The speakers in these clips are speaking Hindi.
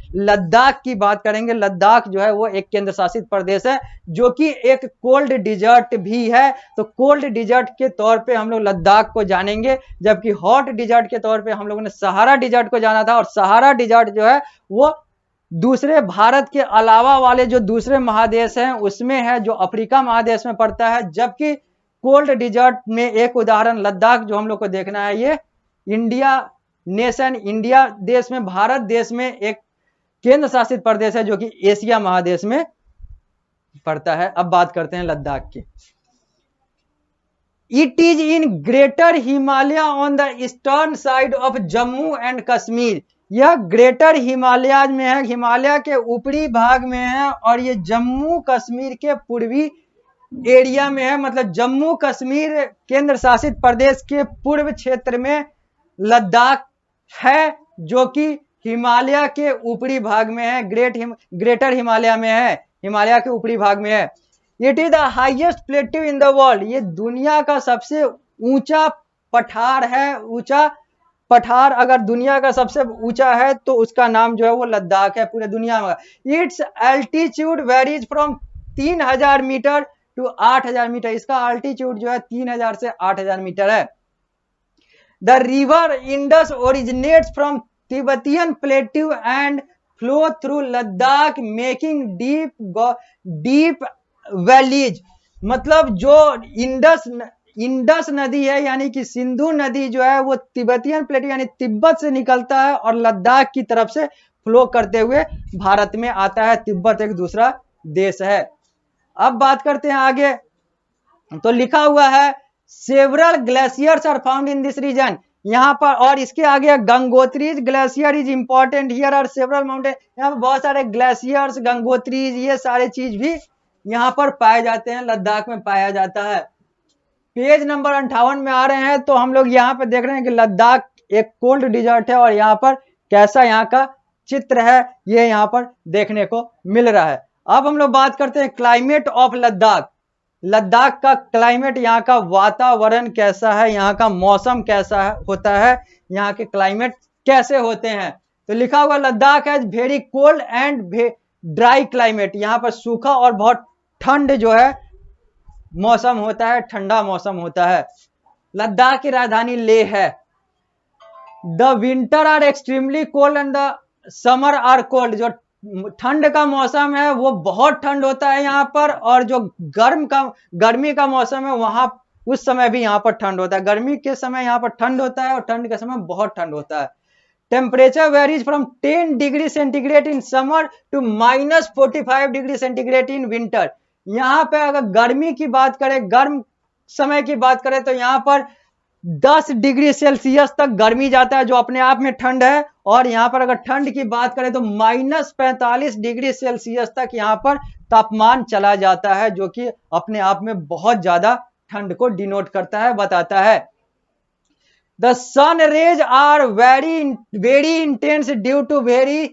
लद्दाख की बात करेंगे। लद्दाख जो है वो एक केंद्र शासित प्रदेश है जो कि एक कोल्ड डिजर्ट भी है। तो कोल्ड डिजर्ट के तौर पे हम लोग लद्दाख को जानेंगे, जबकि हॉट डिजर्ट के तौर पे हम लोगों ने सहारा डिजर्ट को जाना था। और सहारा डिजर्ट जो है वो दूसरे भारत के अलावा वाले जो दूसरे महादेश हैं उसमें है, जो अफ्रीका महादेश में पड़ता है। जबकि कोल्ड डिजर्ट में एक उदाहरण लद्दाख जो हम लोग को देखना है, ये इंडिया नेशन, इंडिया देश में, भारत देश में एक केंद्र शासित प्रदेश है जो कि एशिया महादेश में पड़ता है। अब बात करते हैं लद्दाख की। It is in greater Himalaya on the eastern side of Jammu and Kashmir. यह ग्रेटर हिमालय में है, हिमालय के ऊपरी भाग में है, और ये जम्मू कश्मीर के पूर्वी एरिया में है। मतलब जम्मू कश्मीर केंद्र शासित प्रदेश के पूर्व क्षेत्र में लद्दाख है, जो कि हिमालय के ऊपरी भाग में है, ग्रेटर हिमालय में है, हिमालय के ऊपरी भाग में है। It is the highest plateau in the world. ये दुनिया का सबसे ऊंचा पठार है। ऊंचा पठार अगर दुनिया का सबसे ऊंचा है तो उसका नाम जो है वो लद्दाख है पूरे दुनिया में। Its altitude varies from 3000 metre to 8000 metre. इसका अल्टीट्यूड जो है 3000 से 8000 मीटर है। The river Indus originates from Tibetan plateau and flow through Ladakh making deep valleys. मतलब जो इंडस नदी है यानी कि सिंधु नदी जो है वो तिब्बतियन प्लेट्यू यानी तिब्बत से निकलता है और लद्दाख की तरफ से फ्लो करते हुए भारत में आता है। तिब्बत एक दूसरा देश है। अब बात करते हैं आगे। तो लिखा हुआ है several glaciers are found in this region. यहाँ पर और इसके आगे Gangotri's glacier is important here are several mountain. यहाँ पर बहुत सारे ग्लेशियर्स, गंगोत्रीज, ये सारे चीज भी यहाँ पर पाए जाते हैं, लद्दाख में पाया जाता है। पेज नंबर 58 में आ रहे हैं तो हम लोग यहाँ पे देख रहे हैं कि लद्दाख एक कोल्ड डिजर्ट है और यहाँ पर कैसा यहाँ का चित्र है ये यहाँ पर देखने को मिल रहा है। अब हम लोग बात करते हैं क्लाइमेट ऑफ लद्दाख। लद्दाख का क्लाइमेट, यहाँ का वातावरण कैसा है, यहाँ का मौसम कैसा होता है, यहाँ के क्लाइमेट कैसे होते हैं। तो लिखा हुआ लद्दाख है very cold and dry climate. यहाँ पर सूखा और बहुत ठंड जो है मौसम होता है, ठंडा मौसम होता है। लद्दाख की राजधानी लेह है। The winter are extremely cold and the summer are cold. जो ठंड का मौसम है वो बहुत ठंड होता है यहाँ पर, और जो गर्मी का मौसम है वहां उस समय भी यहाँ पर ठंड होता है। गर्मी के समय यहाँ पर ठंड होता है और ठंड के समय बहुत ठंड होता है। Temperature varies from 10 degree centigrade in summer to -45 degree centigrade in winter. यहाँ पे अगर गर्मी की बात करें, गर्म समय की बात करें तो यहाँ पर 10 डिग्री सेल्सियस तक गर्मी जाता है जो अपने आप में ठंड है। और यहाँ पर अगर ठंड की बात करें तो -45 डिग्री सेल्सियस तक यहाँ पर तापमान चला जाता है, जो कि अपने आप में बहुत ज्यादा ठंड को डिनोट करता है, बताता है। The sun rays are very intense due to very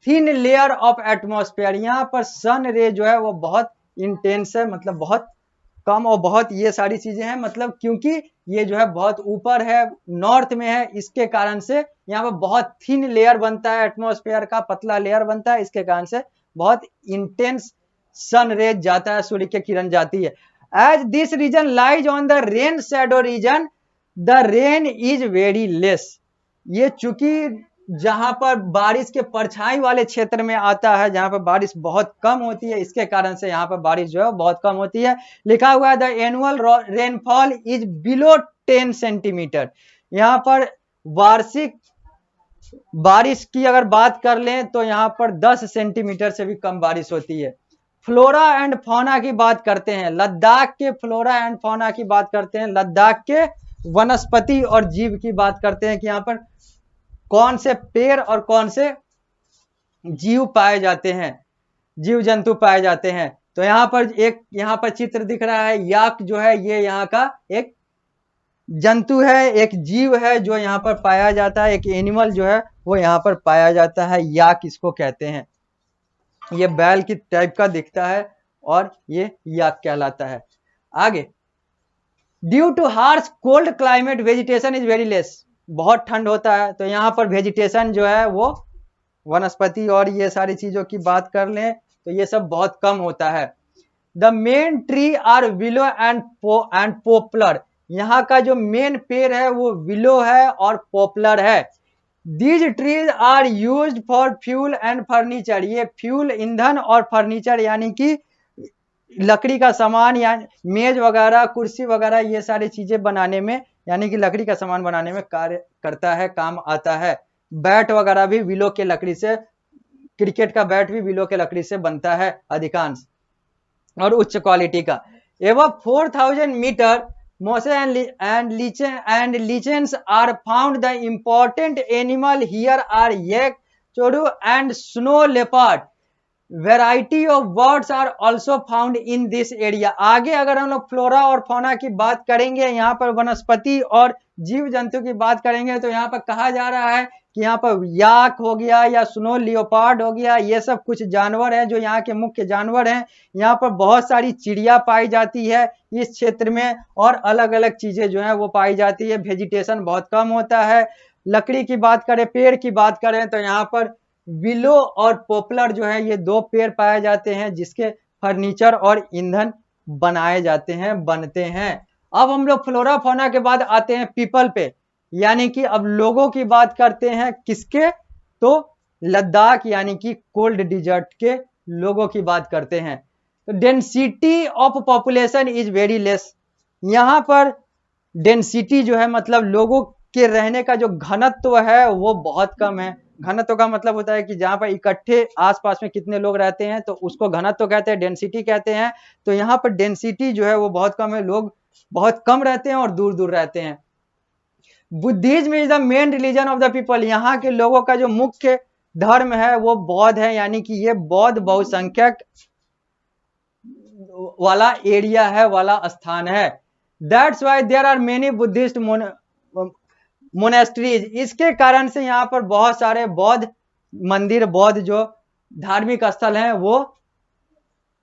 thin layer of atmosphere. यहाँ पर सन रे जो है वो बहुत इंटेंस है, मतलब बहुत कम और बहुत ये सारी चीजें हैं, मतलब क्योंकि ये जो है बहुत ऊपर है, नॉर्थ में है, इसके कारण से यहाँ पर बहुत थिन लेयर बनता है, एटमॉस्फेयर का पतला लेयर बनता है, इसके कारण से बहुत इंटेंस सन रेज जाता है, सूर्य की किरण जाती है। As this region lies on the rain shadow region the rain is very less. ये चूंकि जहां पर बारिश के परछाई वाले क्षेत्र में आता है, जहां पर बारिश बहुत कम होती है, इसके कारण से यहाँ पर बारिश जो है बहुत कम होती है। लिखा हुआ है the annual rainfall is below 10 centimetre. यहाँ पर वार्षिक बारिश की अगर बात कर लें तो यहाँ पर 10 सेंटीमीटर से भी कम बारिश होती है। फ्लोरा एंड फौना की बात करते हैं, लद्दाख के फ्लोरा एंड फौना की बात करते हैं, लद्दाख के वनस्पति और जीव की बात करते हैं कि यहाँ पर कौन से पेड़ और कौन से जीव पाए जाते हैं, जीव जंतु पाए जाते हैं। तो यहाँ पर चित्र दिख रहा है, याक जो है ये यहाँ का एक जंतु है, एक जीव है जो यहाँ पर पाया जाता है, एक एनिमल जो है वो यहाँ पर पाया जाता है, याक इसको कहते हैं। ये बैल की टाइप का दिखता है और ये याक कहलाता है। आगे, due too harsh cold climate vegetation is very less. बहुत ठंड होता है तो यहाँ पर वेजिटेशन जो है वो वनस्पति और ये सारी चीजों की बात कर लें तो ये सब बहुत कम होता है। The main tree are willow and poplar, यहाँ का जो मेन पेड़ है वो विलो है और पोपलर है। These trees are used for fuel and furniture, ये फ्यूल ईंधन और फर्नीचर यानी कि लकड़ी का सामान या मेज वगैरह कुर्सी वगैरह ये सारी चीजें बनाने में यानी कि लकड़ी का सामान बनाने में कार्य करता है, काम आता है। बैट वगैरह भी विलो के लकड़ी से, क्रिकेट का बैट भी विलो के लकड़ी से बनता है अधिकांश और उच्च क्वालिटी का। एवं 4000 metre Mose and lichens are found. The important animal here are yak, chodu and snow leopard. Variety of birds are also found in this area. आगे अगर हम लोग फ्लोरा और फौना की बात करेंगे, यहाँ पर वनस्पति और जीव जंतु की बात करेंगे तो यहाँ पर कहा जा रहा है कि यहाँ पर याक हो गया या स्नो लियोपार्ड हो गया, ये सब कुछ जानवर हैं जो यहाँ के मुख्य जानवर हैं। यहाँ पर बहुत सारी चिड़िया पाई जाती है इस क्षेत्र में और अलग अलग चीजें जो है वो पाई जाती है। वेजिटेशन बहुत कम होता है। लकड़ी की बात करें, पेड़ की बात करें तो यहाँ पर विलो और पोपलर जो है ये दो पेड़ पाए जाते हैं जिसके फर्नीचर और ईंधन बनाए जाते हैं, बनते हैं। अब हम लोग फ्लोरा फौना के बाद आते हैं पीपल पे, यानी कि अब लोगों की बात करते हैं किसके, तो लद्दाख यानी कि कोल्ड डिजर्ट के लोगों की बात करते हैं। तो density of population is very less, यहाँ पर डेंसिटी जो है मतलब लोगों के रहने का जो घनत्व है वो बहुत कम है। घनत्व का मतलब होता है कि जहां पर इकट्ठे आसपास में कितने लोग रहते हैं तो उसको घनत्व कहते हैं, डेंसिटी कहते हैं। तो यहाँ पर डेंसिटी जो है वो बहुत कम है, लोग बहुत कम रहते हैं और दूर दूर रहते हैं। Buddhism is the main religion of the people, यहाँ के लोगों का जो मुख्य धर्म है वो बौद्ध है, यानी कि ये बौद्ध बहुसंख्यक वाला एरिया है, वाला स्थान है। That's why there are many Buddhist monasteries, इसके कारण से यहाँ पर बहुत सारे बौद्ध मंदिर, बौद्ध जो धार्मिक स्थल हैं वो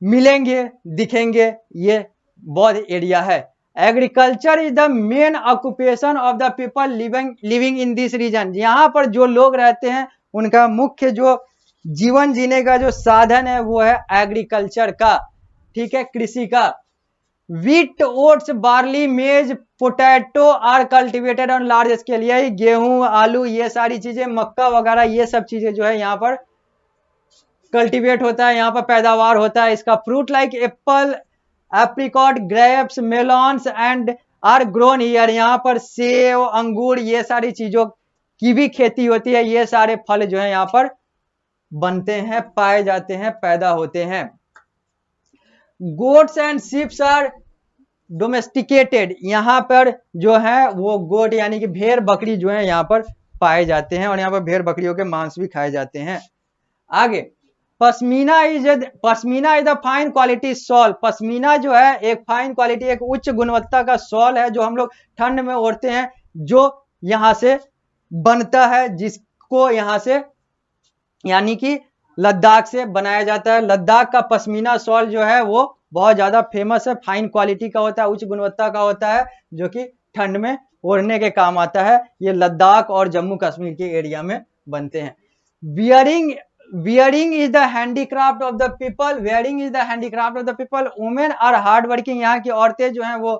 मिलेंगे, दिखेंगे। ये बौद्ध एरिया है। Agriculture is the main occupation of the people living in this region, यहाँ पर जो लोग रहते हैं उनका मुख्य जो जीवन जीने का जो साधन है वो है एग्रीकल्चर का, ठीक है, कृषि का। Wheat, oats, barley, maize, potato are cultivated on large scale, यही गेहूं, आलू, ये सारी चीजें, मक्का वगैरह ये सब चीजें जो है यहाँ पर कल्टीवेट होता है, यहाँ पर पैदावार होता है इसका। Fruit like apple, apricot, grapes, melons and are grown here, यहाँ पर सेब, अंगूर ये सारी चीजों की भी खेती होती है। ये सारे फल जो है यहाँ पर बनते हैं, पाए जाते हैं, पैदा होते हैं। Goats and sheeps are domesticated, यहाँ पर जो है वो गोट यानी कि भेड़ बकरी जो है यहाँ पर पाए जाते हैं और यहाँ पर भेड़ बकरियों के मांस भी खाए जाते हैं। आगे pashmina is the fine quality shawl, pashmina जो है एक फाइन क्वालिटी, एक उच्च गुणवत्ता का सॉल है जो हम लोग ठंड में ओढ़ते हैं, जो यहाँ से बनता है, जिसको यहाँ से यानी कि लद्दाख से बनाया जाता है। लद्दाख का पश्मीना सॉल जो है वो बहुत ज्यादा फेमस है, फाइन क्वालिटी का होता है, उच्च गुणवत्ता का होता है, जो कि ठंड में ओढ़ने के काम आता है। ये लद्दाख और जम्मू कश्मीर के एरिया में बनते हैं। Wearing is the handicraft of the people. Wearing is the handicraft of the people. Women are hard working. यहाँ की औरतें जो हैं वो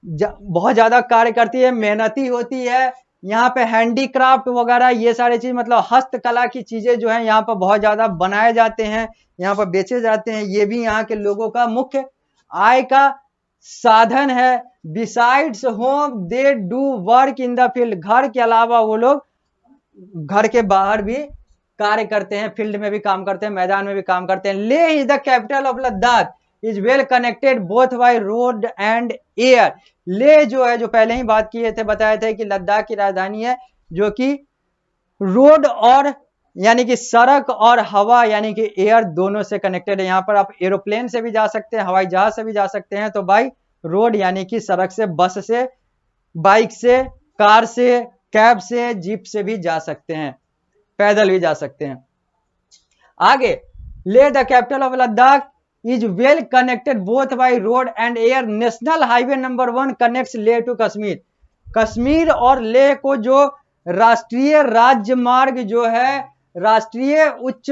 बहुत ज्यादा कार्य करती है, मेहनती होती है। यहाँ पे हैंडीक्राफ्ट वगैरह ये सारी चीज मतलब हस्तकला की चीजें जो है यहाँ पर बहुत ज्यादा बनाए जाते हैं, यहाँ पर बेचे जाते हैं। ये भी यहाँ के लोगों का मुख्य आय का साधन है। Besides home they do work in the field, घर के अलावा वो लोग घर के बाहर भी कार्य करते हैं, फील्ड में भी काम करते हैं, मैदान में भी काम करते हैं। Leh is the capital of Ladakh, is well connected both by road and air. Leh जो है, जो पहले ही बात किए थे, बताए थे कि लद्दाख की राजधानी है जो कि रोड और यानी कि सड़क और हवा यानी कि एयर दोनों से कनेक्टेड है। यहाँ पर आप एरोप्लेन से भी जा सकते हैं, हवाई जहाज से भी जा सकते हैं, तो बाई रोड यानी कि सड़क से, बस से, बाइक से, कार से, कैब से, जीप से भी जा सकते हैं, पैदल भी जा सकते हैं। आगे Leh the capital of Ladakh is well connected both by road and air. National highway number 1 connects Leh to Kashmir. Kashmir और लेह को जो राष्ट्रीय राजमार्ग जो है राष्ट्रीय उच्च